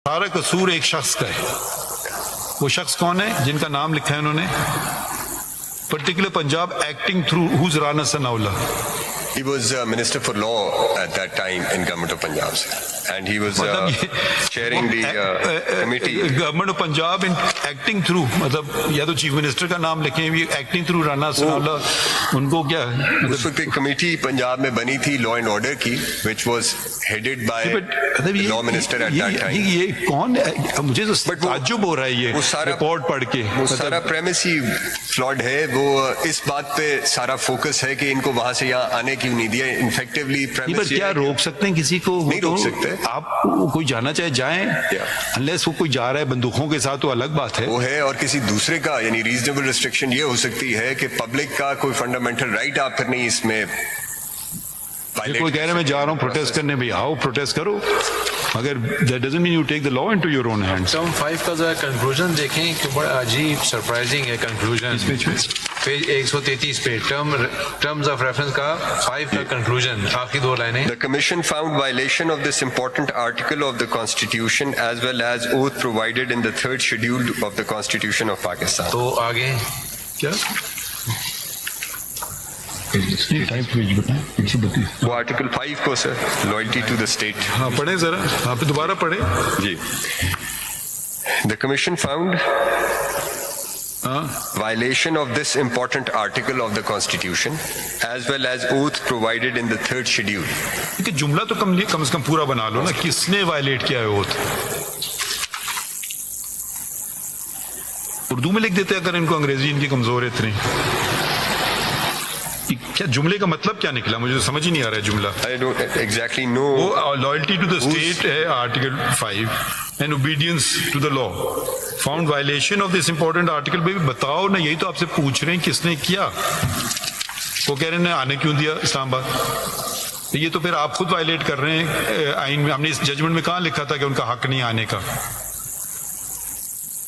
سارا قصور ایک شخص کا ہے. وہ شخص کون ہے جن کا نام لکھا ہے انہوں نے؟ Particular Punjab acting through whose Rana Sanaullah. He was Minister for Law at that time in Government of Punjab, sir. And he was chairing the committee. Government of Punjab in acting through, مطلب یا تو چیف منسٹر کا نام لکھیں بھی acting through Rana ثناء اللہ. ان کو کیا اس وقت ایک کمیٹی پنجاب میں بنی تھی لا اینڈ آرڈر کی, which was headed by the law minister at that time. یہ کون ہے؟ مجھے تو تعجب ہو رہا ہے یہ رپورٹ پڑھ کے. وہ سارا پریمس ہی فلاڈ ہے. وہ اس بات پہ سارا فوکس ہے کہ ان کو وہاں سے یہاں آنے کیوں نہیں دیا. انفیکٹولی پریمس کیا روک سکتے ہیں کسی کو؟ نہیں روک سکتے. آپ کوئی جانا چاہے جائیں, انلیس وہ کوئی جا رہا ہے بندوقوں کے ساتھ تو الگ بات ہے. وہ ہے. اور کسی دوسرے کا یعنی ریزنیبل ریسٹرکشن یہ ہو سکتی ہے کہ پبلک کا کوئی فنڈامنٹل رائٹ آپ پھر نہیں اس میں. کوئی کہہ رہے میں جا رہا ہوں پروٹیسٹ کرنے, بھی آؤ پروٹیسٹ کرو, مگر that doesn't mean you take the law into your own hands. Term 5 کا ذرا کنکلوژن دیکھیں کہ بڑا عجیب سرپرائزنگ ہے کنکلوژن. پیج 133 پہ ٹرمز آف ریفرنس کا 5 کا کنکلوژن, آخری دو لائنیں. The Commission found violation of this important article of the Constitution as well as oath provided in the 3rd schedule of the Constitution of Pakistan. تو آگے کیا وہ article 5 کو سر, لائلٹی ٹو دا اسٹیٹ. ہاں پڑھیں ذرا, آپ دوبارہ پڑھیں. جی. The Commission found violation of this important article of the Constitution as well as oath provided in the 3rd schedule. کہ جملہ تو کم از کم پورا بنا لو نا, کس نے وائلیٹ کیا ہے اوتھ. اردو میں لکھ دیتے اگر ان کو انگریزی ان کی کمزور ہے اتنی. کیا جملے کا مطلب کیا نکلا؟ مجھے سمجھ ہی نہیں آ رہا ہے جملہ. I don't exactly know. وہ لائلٹی ٹو دا اسٹیٹ ہے article 5 and obedience to the law. Found violation of this important article. بھائی بتاؤ نا, یہی تو آپ سے پوچھ رہے ہیں کس نے کیا. وہ کہہ رہے ہیں آنے کیوں دیا اسلام آباد. یہ تو پھر آپ خود وائلیٹ کر رہے ہیں آئین میں. ہم نے اس ججمنٹ میں کہاں لکھا تھا کہ ان کا حق نہیں آنے کا؟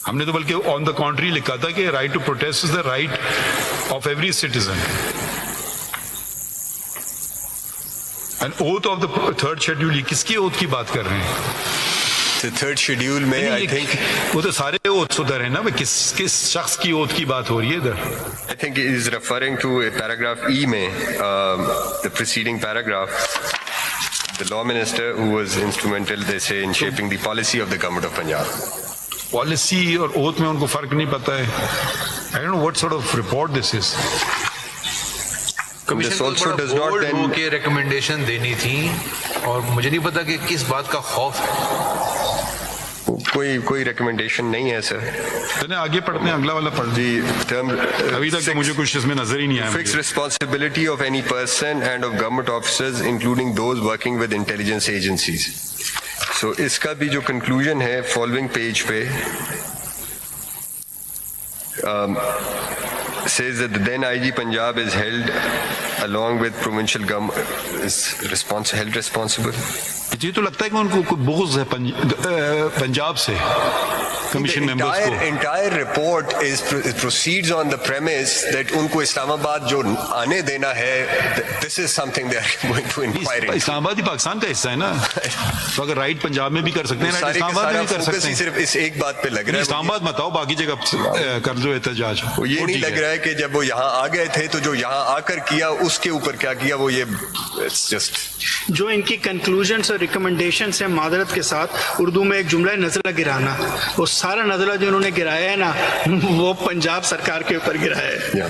ہم نے تو بلکہ آن دا کنٹری لکھا تھا کہ right to protest is the right of every citizen. And oath of the 3rd schedule, یہ کس کی oath کی بات کر رہے ہیں؟ The 3rd schedule میں I think وہ تو سارے oaths ادھر ہیں نا, کس شخص کی oath کی بات ہو رہی ہے ادھر؟ I think he is referring to paragraph E میں, the preceding paragraph. The law minister who was instrumental, they say, in shaping the policy of the government of Punjab. Policy اور oath میں ان کو فرق نہیں پتا ہے. I don't know what sort of report this is. This also does not then کہ recommendation دینی تھی, اور مجھے نہیں پتا کہ کس بات کا خوف ہے. کوئی ریکمنڈیشن نہیں ہے سر. چلیں آگے پڑھتے ہیں, اگلا والا پڑھ جی. ابھی تک تو مجھے کچھ اس میں نظر ہی نہیں آیا. Fixed responsibility of any person and of government officers including those working with intelligence agencies. So اس کا بھی جو کنکلوژن ہے فالوئنگ پیج پہ says that the then IG Punjab is held along with provincial government is held responsible. یہ تو لگتا ہے کہ ان کو کوئی بغض ہے پنجاب سے کمیشن ممبرز کو. Entire report proceeds on the premise that ان کو اسلام آباد جو آنے دینا ہے, this is something they are going to inquire into. اسلام آباد ہی پاکستان کا حصہ ہے نا, تو اگر رائٹ پنجاب میں بھی کر سکتے ہیں, رائٹ اسلام آباد میں بھی کر سکتے ہیں. صرف اس ایک بات پہ لگ رہا ہے. اسلام آباد مت آؤ, باقی جگہ کر دو احتجاج. وہ یہ نہیں لگ رہا ہے کہ جب وہ یہاں آ گئے تھے تو جو یہاں آ کر کیا اس کے اوپر کیا کیا, وہ یہ جسٹ جو ان کی کنکلوژنس اور ریکمنڈیشنس ہیں, معذرت کے ساتھ اردو میں ایک جملہ ہے نزلہ گرانا. وہ سارا نزلہ جو انہوں نے گرایا ہے نا, وہ پنجاب سرکار کے اوپر گرایا ہے.